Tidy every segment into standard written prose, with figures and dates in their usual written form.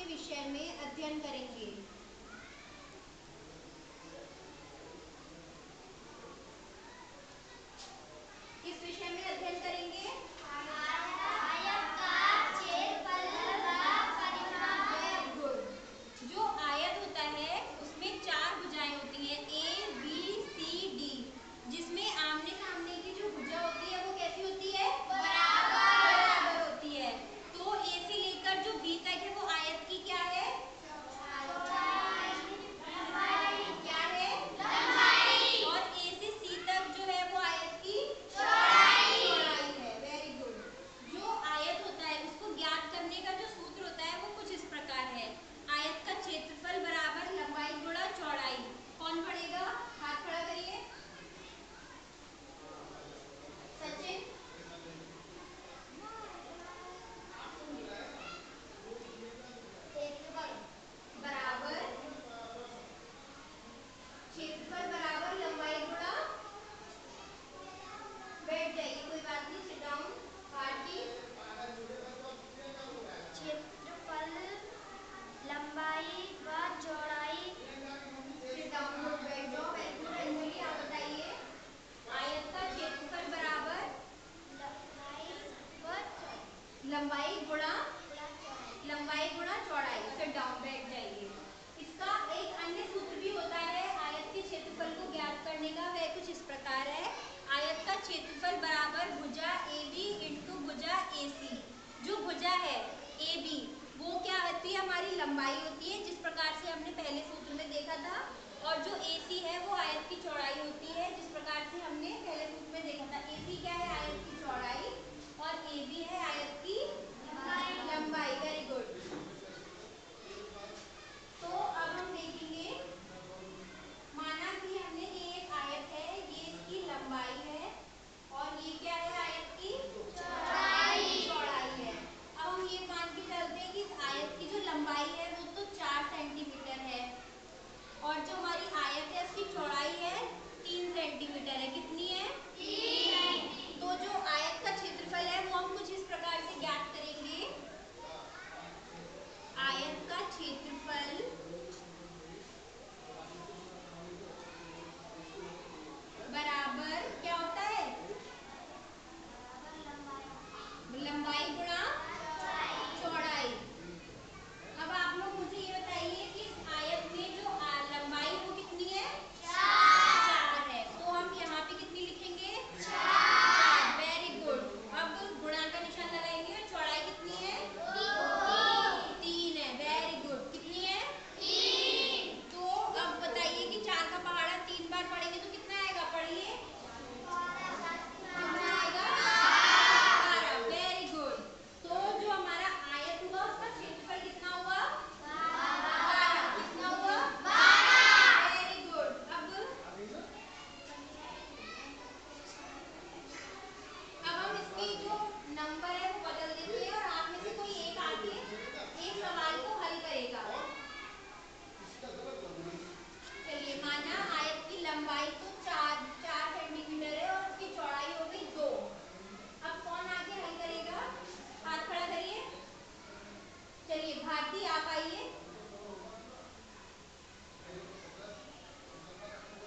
के विषय में अध्ययन करेंगे। किस विषय में अध्ययन करेंगे? आयत का क्षेत्रफल व परिमाप। Very good. जो आयत होता है उसमें चार भुजाएं होती हैं, ए बी सी डी, जिसमें आमने सामने की जो भुजा होती है वो कैसी होती है? बराबर होती है। तो ए से लेकर जो बी तक है वो आयत की क्या है? क्या है? और ए से सी तक जो है वो आयत की चौड़ाई है। Very good. जो आयत होता है उसको ज्ञात करने का जो सूत्र होता है वो कुछ इस प्रकार है, आयत का क्षेत्रफल बराबर लंबाई गुणा चौड़ाई। कौन पढ़ेगा? हाथ खड़ा करिए। सचिन। बराबर क्षेत्रफल बराबर लंबाई गुणा, बैठ जाइए कोई बात नहीं, सिट डाउन। भारती। क्षेत्रफल लंबाई व चौड़ाई। सिट डाउन, गुड, बैठ जाओ। Very good. अंजलि आप बताइए। आयत का क्षेत्रफल बराबर लंबाई गुणा चौड़ाई। सिट डाउन, बैठ जाइए। इसका एक अन्य सूत्र भी होता है आयत के क्षेत्रफल को ज्ञात करने का, वह कुछ इस प्रकार है, आयत का क्षेत्रफल बराबर भुजा ए बी इंटू भुजा ए सी। जो भुजा है ए बी वो क्या होती है? हमारी लंबाई होती है, जिस प्रकार से हमने पहले सूत्र में देखा था। और जो ए सी है वो आयत की चौड़ाई होती है, जिस प्रकार से हमने पहले सूत्र में देखा था। ए सी क्या है? आयत की चौड़ाई। और ए बी है आयत की लंबाई। Very good. तो अब हम देखेंगे, माना कि हमने ये एक आयत है, ये इसकी लंबाई है और ये क्या है? आयत की चौड़ाई है। अब हम ये मान के चलते हैं कि इस आयत की जो लंबाई है वो तो 4 सेंटीमीटर है और जो हमारी आयत है उसकी चौड़ाई है 3 सेंटीमीटर है। कितनी है? 3। तो जो आयत का क्षेत्रफल है वो हम कुछ इस प्रकार से ज्ञात करेंगे, आयत का क्षेत्रफल बराबर क्या होता है? लंबाई गुणा चौड़ाई। अब आप लोग मुझे ये बताइए कि इस आयत में जो लंबाई वो कितनी है? 4 है। तो हम यहाँ पे कितनी लिखेंगे? 4। Very good. अब गुणा का निशान लगाएंगे और चौड़ाई कितनी है? 3 है। Very good. कितनी है? 3। तो अब बताइए कि 4 का पहाड़ा 3 बार पढ़ेंगे तो कितना आएगा? पढ़िए। कितना आएगा? 12। Very good. तो जो हमारा आयत हुआ उसका क्षेत्रफल कितना हुआ? 12। कितना हुआ? 12। Very good. अब हम इसकी जो नंबर है वो बदल देते हैं और आप में से कोई एक आके एक सवाल को हल करेगा। चलिए, माना आयत की लंबाई तो 4 सेंटीमीटर है और उसकी चौड़ाई हो गई 2। अब कौन आगे हल करेगा? हाथ खड़ा करिए। चलिए भारती आप आइए।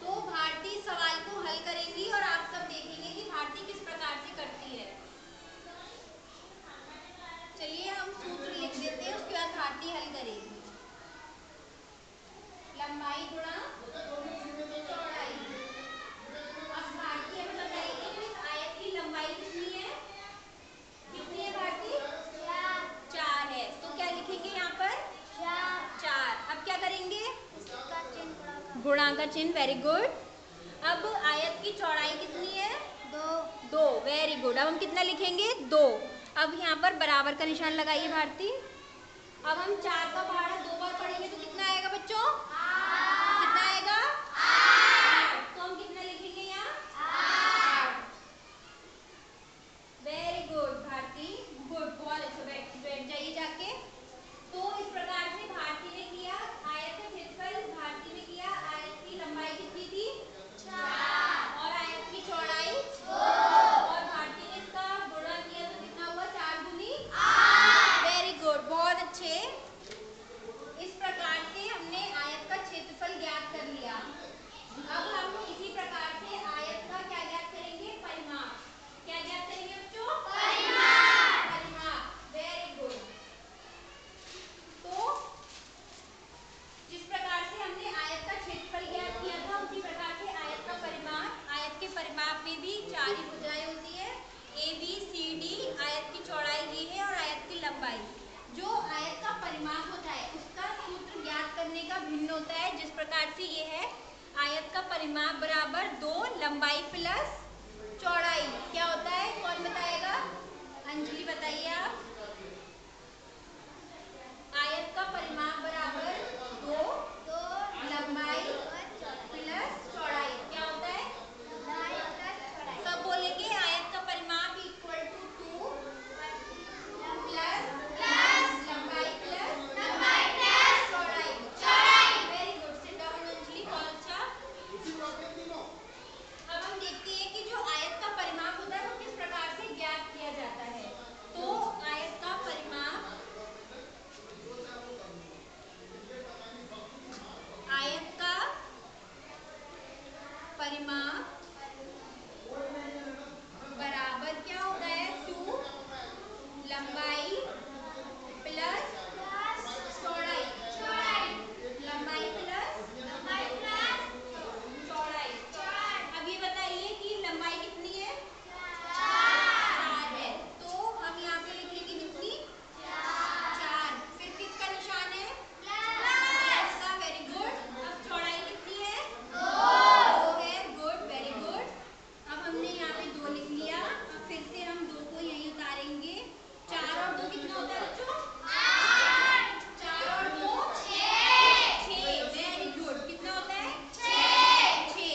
तो भारती सवाल को हल करेंगी और आप सब देखेंगे कि भारती किस प्रकार से करती है। चलिए हम सूत्र लिख देते हैं, उसके बाद भारती हल करेगी। लंबाई गुणा चौड़ाई। अब भारती हमें बताइए कि इस आयत की लंबाई कितनी है? कितनी है भारती? 4 है। तो क्या लिखेंगे यहाँ पर? 4। अब क्या करेंगे? गुणा का चिन्ह। Very good. अब आयत की चौड़ाई कितनी है? 2। Very good. अब हम कितना लिखेंगे? 2। अब यहाँ पर बराबर का निशान लगाइए भारती। अब हम 4 का पहाड़ा 2 बार पढ़ेंगे तो कितना आएगा बच्चों? 8। कितना आएगा? 8। तो हम कितना लिखेंगे यहाँ? 8। वेरी गुड भारती, गुड, बहुत अच्छा। बैठ जाइए जाके। तो इस प्रकार से भारती ने किया आयत का क्षेत्रफल, भारती ने किया आयत की लंबाई कितनी थी? 4 और आयत की चौड़ाई 2 और भारती ने इसका गुणा किया तो कितना हुआ? 4 दूनी 8। वेरी गुड, बहुत अच्छे। परिमाप बराबर 2 लंबाई प्लस चौड़ाई। क्या होता है, कौन बताएगा? अंजलि बताइए आप। आयत का परिमाप बराबर 2 लंबाई प्लस चौड़ाई। क्या होता है? सब बोलेंगे आयत का परिमाप इक्वल टू 2 प्लस लंबाई प्लस चौड़ाई। Very good, sit down Anjali, बहुत अच्छा। अब हम देखते हैं कि जो आयत का परिमाप होता है वो किस प्रकार से ज्ञात किया जाता है। तो आयत का परिमाप, आयत का परिमाप बराबर क्या होता है? 2 लंबाई प्लस चौड़ाई। लंबाई प्लस चौड़ाई। अब ये बताइए कि लंबाई कितनी है? 4 है। तो हम यहाँ पे लिखेंगे कितनी? 4। फिर किसका निशान है? प्लस का। Very good. अब चौड़ाई कितनी है? 2 है। Good, very good. अब हमने यहाँ पे 2 लिख लिया। अब फिर से हम 2 को यहीं उतारेंगे। 4 और 2 कितना होता है बच्चों? 4 और 2 6। Very good. कितना होता है? 6।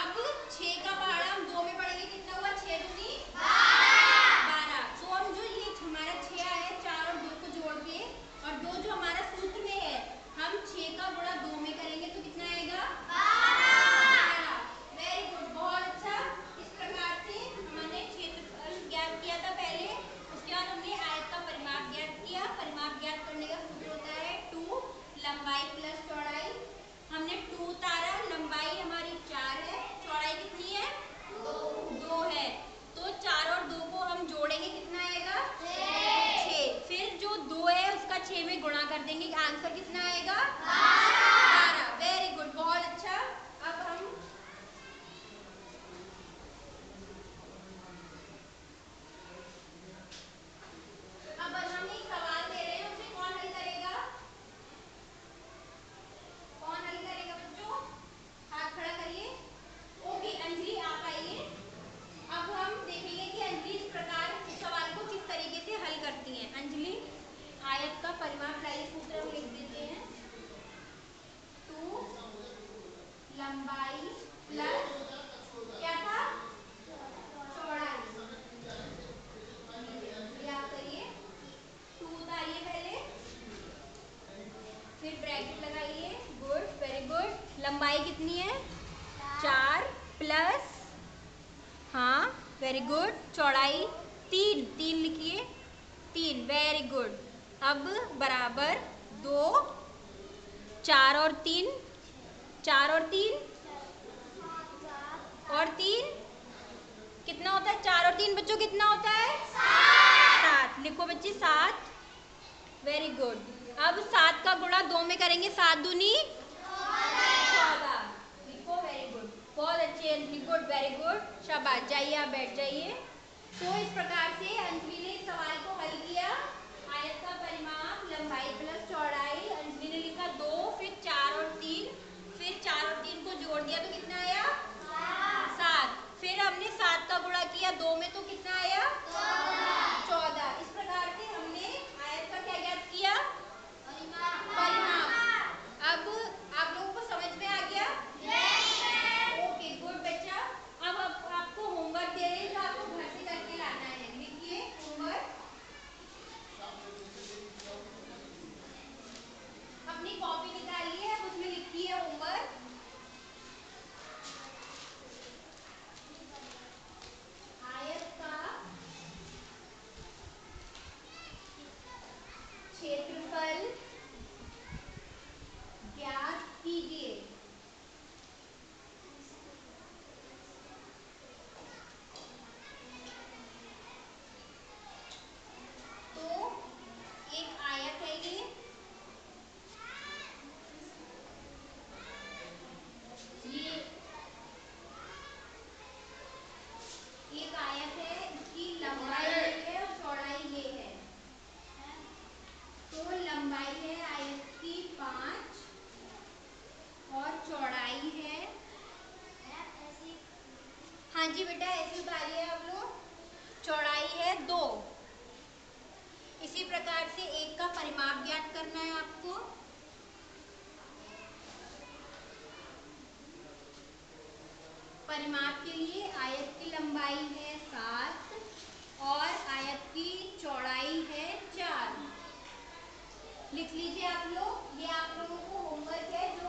अब 6 का पहाड़ा हम 2 में पढ़ेंगे, कितना हुआ? 6 दूनी 12। तो हम जो ये हमारा 6 आया है 4 और 2 को जोड़ के, और 2 जो हमारा सूत्र में है, हम 6 का गुणा 2 में करेंगे तो कितना आएगा? 12। वेरी गुड, बहुत अच्छा। इस प्रकार से हमने क्षेत्रफल ज्ञात किया था पहले। उसके बाद हमने आयत का परिमाप ज्ञात किया। परिमाप ज्ञात करने का सूत्र होता है 2 लंबाई प्लस चौड़ाई। हमने 2 उतारा, लंबाई हमारी 4 है, चौड़ाई कितनी है? 2 है। तो 4 और 2 को हम जोड़ेंगे, कितना आएगा? 6। फिर जो 2 है उसका 6 में गुणा कर देंगे, आंसर कितना आएगा? 12। वेरी गुड, बहुत अच्छा। अब हम एक सवाल दे रहे हैं, उसे कौन हल करेगा? कौन हल करेगा बच्चों? हाथ खड़ा करिए। ओके अंजलि, आप आइए। अब हम देखेंगे कि अंजलि इस प्रकार इस सवाल को किस तरीके से हल करती हैं। अंजलि, आयत का परिमाप लाइए, सूत्र हम लिख देते हैं। 2 लंबाई प्लस क्या था? चौड़ाई। ये आप करिए। 2 उतारिए पहले, फिर ब्रैकेट लगाइए। Good, very good. लंबाई कितनी है? 4 प्लस, हाँ वेरी गुड, चौड़ाई 3 लिखिए। 3, वेरी गुड। अब बराबर 2, 4 और 3, 4 और 3 और 3 कितना होता है? 4 और 3 बच्चों कितना होता है? 7। लिखो बच्चे 7। Very good. अब 7 का गुणा 2 में करेंगे, 7 दूनी 14। लिखो, वेरी गुड, बहुत अच्छे अंजलि, गुड, वेरी गुड, शाबाश। जाइए, आप बैठ जाइए। तो इस प्रकार से अंजलि ने इस सवाल को हल किया। आयत का परिमाप लंबाई प्लस चौड़ाई, अंजलि ने लिखा 2, फिर 4 और 3, फिर 4 और 3 को जोड़ दिया तो कितना आया? 7। फिर हमने 7 का गुणा किया 2 में तो कितना आया? 14। इस प्रकार से हमने आयत का क्या ज्ञात किया? परिमाप। अब आप लोगों को समझ में आ गया? ओके, गुड बच्चा। अब आपको होमवर्क दे रहे हैं जो आपको घर से करके लाना है। लिखिए होमवर्क। जी बेटा ऐसे उतारिए आप लोग। चौड़ाई है 2। इसी प्रकार से एक का परिमाप ज्ञात करना है आपको। परिमाप के लिए आयत की लंबाई है 7 और आयत की चौड़ाई है 4। लिख लीजिए आप लोग, ये आप लोगों को होमवर्क है जो